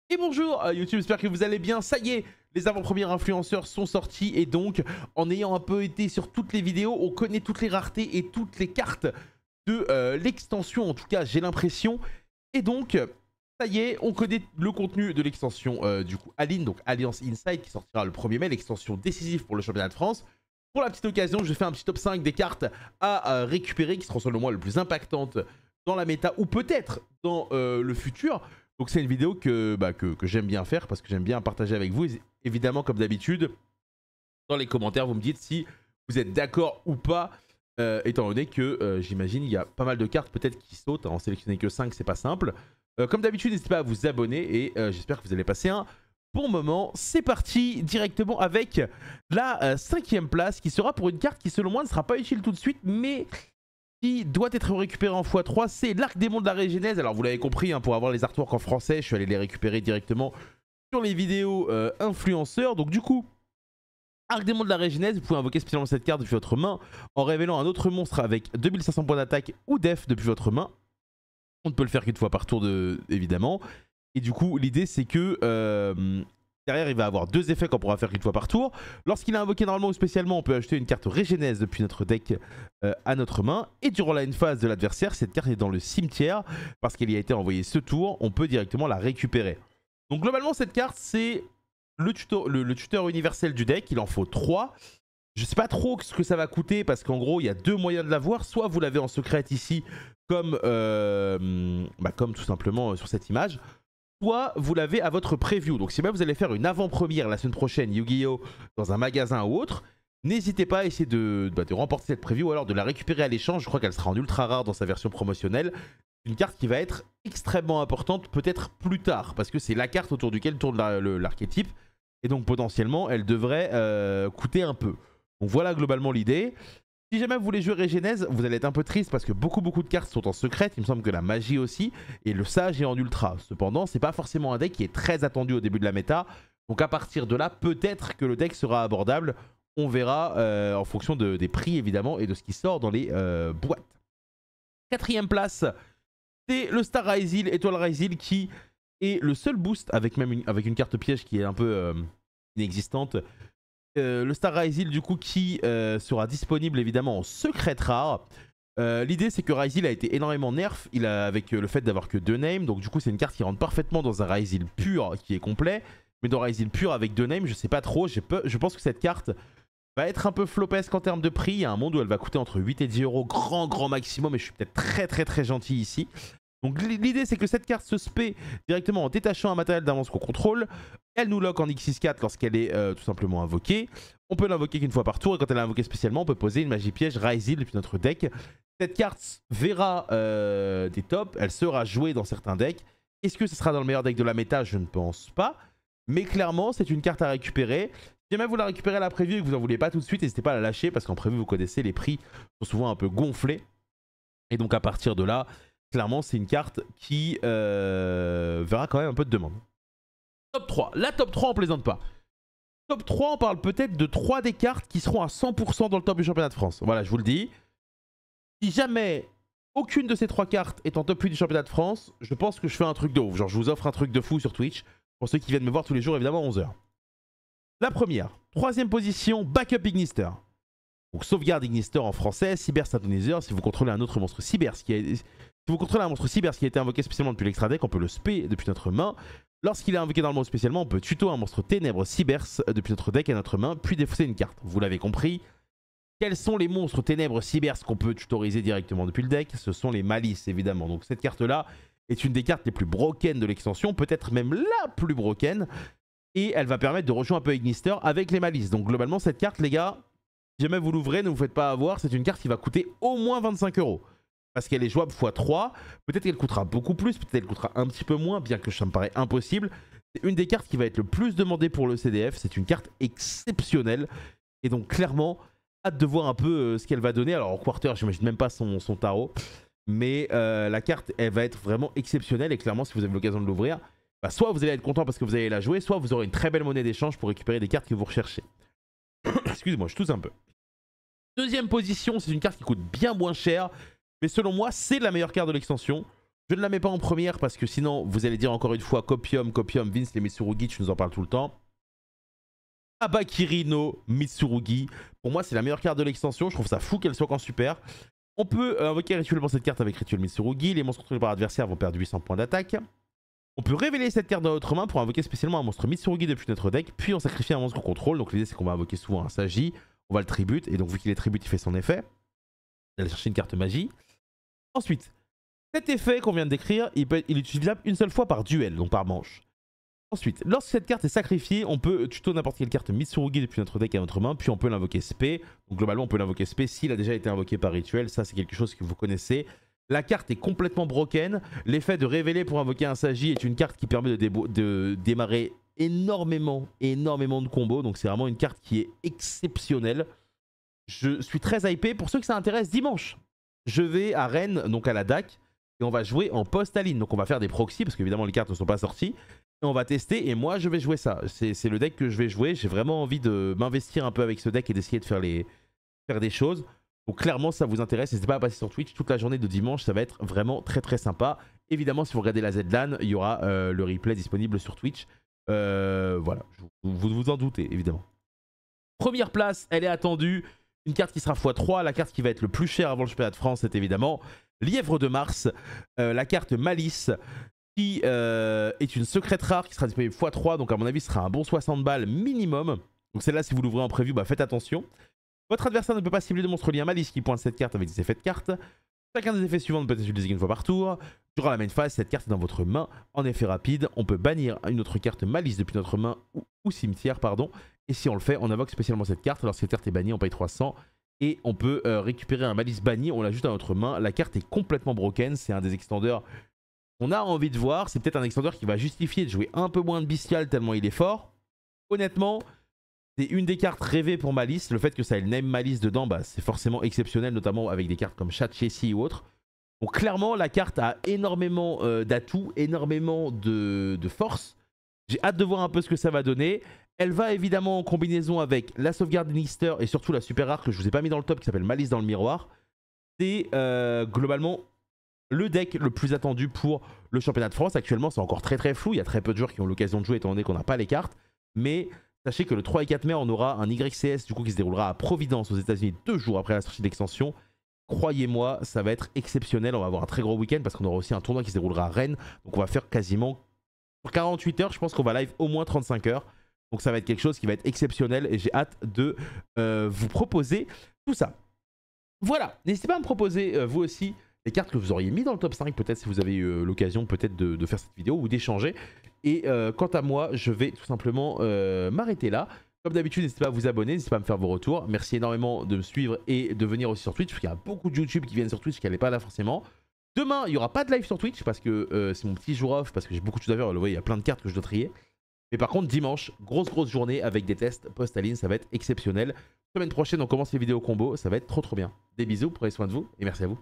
Et bonjour YouTube, j'espère que vous allez bien. Ça y est, les avant-premiers influenceurs sont sortis et donc en ayant un peu été sur toutes les vidéos, on connaît toutes les raretés et toutes les cartes de l'extension, en tout cas j'ai l'impression. Et donc, ça y est, on connaît le contenu de l'extension du coup Aline, donc Alliance Inside qui sortira le 1er mai, l'extension décisive pour le championnat de France. Pour la petite occasion, je fais un petit top 5 des cartes à récupérer qui seront selon moi le plus impactantes dans la méta ou peut-être dans le futur. Donc c'est une vidéo que j'aime bien faire parce que j'aime bien partager avec vous. Et évidemment, comme d'habitude, dans les commentaires, vous me dites si vous êtes d'accord ou pas, étant donné que j'imagine il y a pas mal de cartes peut-être qui sautent. En sélectionner que 5, c'est pas simple. Comme d'habitude, n'hésitez pas à vous abonner et j'espère que vous allez passer un bon moment. C'est parti directement avec la 5e place qui sera pour une carte qui selon moi ne sera pas utile tout de suite, mais qui doit être récupéré en x3, c'est l'Arc Démon de la Régénèse. Alors vous l'avez compris, hein, pour avoir les artworks en français, je suis allé les récupérer directement sur les vidéos influenceurs. Donc du coup, Arc Démon de la Régénèse, vous pouvez invoquer spécialement cette carte depuis votre main en révélant un autre monstre avec 2500 points d'attaque ou def depuis votre main. On ne peut le faire qu'une fois par tour évidemment. Et du coup, l'idée c'est que derrière, il va avoir deux effets qu'on pourra faire qu'une fois par tour. Lorsqu'il est invoqué normalement ou spécialement, on peut ajouter une carte Régénèse depuis notre deck à notre main. Et durant la phase de l'adversaire, cette carte est dans le cimetière parce qu'elle y a été envoyée ce tour. On peut directement la récupérer. Donc globalement, cette carte, c'est le tuteur universel du deck. Il en faut 3. Je sais pas trop ce que ça va coûter parce qu'en gros, il y a deux moyens de l'avoir. Soit vous l'avez en secret ici, comme tout simplement sur cette image. Soit vous l'avez à votre preview. Donc si même vous allez faire une avant-première la semaine prochaine Yu-Gi-Oh! Dans un magasin ou autre, n'hésitez pas à essayer de remporter cette preview ou alors de la récupérer à l'échange. Je crois qu'elle sera en ultra rare dans sa version promotionnelle. Une carte qui va être extrêmement importante peut-être plus tard parce que c'est la carte autour duquel tourne l'archétype. Et donc potentiellement elle devrait coûter un peu. Donc voilà globalement l'idée. Si jamais vous voulez jouer Régénèse, vous allez être un peu triste parce que beaucoup de cartes sont en secrète. Il me semble que la magie aussi. Et le sage est en ultra. Cependant, c'est pas forcément un deck qui est très attendu au début de la méta. Donc à partir de là, peut-être que le deck sera abordable. On verra en fonction des prix évidemment et de ce qui sort dans les boîtes. 4e place, c'est le Star Raizil, Étoile Raizil qui est le seul boost avec une carte piège qui est un peu inexistante. Le Star Raizil du coup qui sera disponible évidemment en secrète rare. L'idée c'est que Raizil a été énormément nerf avec le fait d'avoir que 2 names. Donc du coup c'est une carte qui rentre parfaitement dans un Raizil pur qui est complet. Mais dans Raizil pur avec 2 names je sais pas trop. Je pense que cette carte va être un peu flopesque en termes de prix. Il y a un monde où elle va coûter entre 8 et 10 euros grand maximum. Et je suis peut-être très gentil ici. Donc l'idée c'est que cette carte se spé directement en détachant un matériel d'avance qu'on contrôle. Elle nous lock en X64 lorsqu'elle est tout simplement invoquée. On peut l'invoquer qu'une fois par tour et quand elle est invoquée spécialement, on peut poser une magie piège Raizil depuis notre deck. Cette carte verra des tops, elle sera jouée dans certains decks. Est-ce que ce sera dans le meilleur deck de la méta? Je ne pense pas. Mais clairement, c'est une carte à récupérer. Si jamais vous la récupérez à la preview et que vous n'en voulez pas tout de suite, n'hésitez pas à la lâcher parce qu'en preview, vous connaissez, les prix sont souvent un peu gonflés. Et donc à partir de là, clairement, c'est une carte qui verra quand même un peu de demande. Top 3. La top 3, on plaisante pas. Top 3, on parle peut-être de 3 des cartes qui seront à 100% dans le top du championnat de France. Voilà, je vous le dis. Si jamais aucune de ces 3 cartes est en top 8 du championnat de France, je pense que je fais un truc de ouf. Genre, je vous offre un truc de fou sur Twitch. Pour ceux qui viennent me voir tous les jours, évidemment, 11h. La première, 3e position, Backup Ignister. Donc, sauvegarde Ignister en français, Cyber Synthoniseur. Si vous contrôlez un autre monstre Cyber, si vous contrôlez un monstre Cyber qui a été invoqué spécialement depuis l'extra deck, on peut le spé depuis notre main. Lorsqu'il est invoqué dans le mode spécialement, on peut tuto un monstre Ténèbres Cybers depuis notre deck à notre main, puis défausser une carte. Vous l'avez compris. Quels sont les monstres Ténèbres Cybers qu'on peut tutoriser directement depuis le deck? Ce sont les Malices, évidemment. Donc cette carte-là est une des cartes les plus broken de l'extension, peut-être même la plus broken. Et elle va permettre de rejoindre un peu Ignister avec les Malices. Donc globalement, cette carte, les gars, si jamais vous l'ouvrez, ne vous faites pas avoir. C'est une carte qui va coûter au moins 25 euros. Parce qu'elle est jouable x3. Peut-être qu'elle coûtera beaucoup plus, peut-être qu'elle coûtera un petit peu moins, bien que ça me paraît impossible. C'est une des cartes qui va être le plus demandée pour le CDF. C'est une carte exceptionnelle. Et donc clairement, hâte de voir un peu ce qu'elle va donner. Alors en quarter, j'imagine même pas son tarot. Mais la carte, elle va être vraiment exceptionnelle. Et clairement, si vous avez l'occasion de l'ouvrir, soit vous allez être content parce que vous allez la jouer, soit vous aurez une très belle monnaie d'échange pour récupérer des cartes que vous recherchez. Excusez-moi, je tousse un peu. 2e position, c'est une carte qui coûte bien moins cher. Mais selon moi, c'est la meilleure carte de l'extension. Je ne la mets pas en première parce que sinon, vous allez dire encore une fois Copium, Vince, les Mitsurugi, tu nous en parles tout le temps. Abakiri no Mitsurugi. Pour moi, c'est la meilleure carte de l'extension. Je trouve ça fou qu'elle soit qu'en super. On peut invoquer rituellement cette carte avec Rituel Mitsurugi. Les monstres contrôlés par l'adversaire vont perdre 800 points d'attaque. On peut révéler cette carte dans notre main pour invoquer spécialement un monstre Mitsurugi depuis notre deck. Puis on sacrifie un monstre qu'on contrôle. Donc l'idée, c'est qu'on va invoquer souvent un Sagi. On va le tribute. Et donc, vu qu'il est tribute, il fait son effet. On va aller chercher une carte magie. Ensuite, cet effet qu'on vient de décrire, il est utilisable une seule fois par duel, donc par manche. Ensuite, lorsque cette carte est sacrifiée, on peut tuto n'importe quelle carte Mitsurugi depuis notre deck à notre main, puis on peut l'invoquer spé. Donc globalement, on peut l'invoquer spé s'il a déjà été invoqué par rituel. Ça, c'est quelque chose que vous connaissez. La carte est complètement broken. L'effet de révéler pour invoquer un Sagi est une carte qui permet de démarrer énormément de combos. Donc c'est vraiment une carte qui est exceptionnelle. Je suis très hypé. Pour ceux que ça intéresse, dimanche, je vais à Rennes, donc à la DAC, et on va jouer en post-aline. Donc on va faire des proxys, parce qu'évidemment les cartes ne sont pas sorties. Et on va tester, et moi je vais jouer ça. C'est le deck que je vais jouer. J'ai vraiment envie de m'investir un peu avec ce deck et d'essayer de faire des choses. Donc clairement, si ça vous intéresse, n'hésitez pas à passer sur Twitch. Toute la journée de dimanche, ça va être vraiment très sympa. Évidemment, si vous regardez la ZLAN, il y aura le replay disponible sur Twitch. Voilà, vous vous en doutez, évidemment. Première place, elle est attendue. Une carte qui sera x3. La carte qui va être le plus chère avant le championnat de France, c'est évidemment Lièvre de Mars. La carte Malice, qui est une secrète rare qui sera disponible x3. Donc à mon avis, ce sera un bon 60 balles minimum. Donc celle-là, si vous l'ouvrez en preview, bah faites attention. Votre adversaire ne peut pas cibler de monstre lié à Malice qui pointe cette carte avec des effets de carte. Chacun des effets suivants ne peut être utilisé qu'une fois par tour. Durant la main phase, cette carte est dans votre main. En effet rapide, on peut bannir une autre carte Malice depuis notre main ou cimetière, pardon. Et si on le fait, on invoque spécialement cette carte. Lorsque cette carte est bannie, on paye 300. Et on peut récupérer un Malice banni, on l'ajoute à notre main. La carte est complètement broken. C'est un des extenders qu'on a envie de voir. C'est peut-être un extender qui va justifier de jouer un peu moins de bestial tellement il est fort. Honnêtement, c'est une des cartes rêvées pour Malice. Le fait que ça ait le name Malice dedans, bah, c'est forcément exceptionnel, notamment avec des cartes comme Chat Chessy ou autres. Donc clairement, la carte a énormément d'atouts, énormément de force. J'ai hâte de voir un peu ce que ça va donner. Elle va évidemment en combinaison avec la sauvegarde Nister et surtout la super rare que je vous ai pas mis dans le top qui s'appelle Malice dans le miroir. C'est globalement le deck le plus attendu pour le championnat de France. Actuellement, c'est encore très flou. Il y a très peu de joueurs qui ont l'occasion de jouer étant donné qu'on n'a pas les cartes. Mais sachez que le 3 et 4 mai, on aura un YCS du coup qui se déroulera à Providence aux États-Unis 2 jours après la sortie de l'extension. Croyez-moi, ça va être exceptionnel. On va avoir un très gros week-end parce qu'on aura aussi un tournoi qui se déroulera à Rennes. Donc on va faire quasiment pour 48 heures. Je pense qu'on va live au moins 35 heures. Donc ça va être quelque chose qui va être exceptionnel et j'ai hâte de vous proposer tout ça. Voilà, n'hésitez pas à me proposer vous aussi les cartes que vous auriez mis dans le top 5, peut-être si vous avez eu l'occasion peut-être de faire cette vidéo ou d'échanger. Et quant à moi, je vais tout simplement m'arrêter là. Comme d'habitude, n'hésitez pas à vous abonner, n'hésitez pas à me faire vos retours. Merci énormément de me suivre et de venir aussi sur Twitch, parce qu'il y a beaucoup de YouTube qui viennent sur Twitch qui n'allaient pas là forcément. Demain, il n'y aura pas de live sur Twitch parce que c'est mon petit jour off, parce que j'ai beaucoup de choses à faire. Vous voyez, il y a plein de cartes que je dois trier. Mais par contre, dimanche, grosse journée avec des tests post-aline, ça va être exceptionnel. Semaine prochaine, on commence les vidéos combo, ça va être trop bien. Des bisous, prenez soin de vous et merci à vous.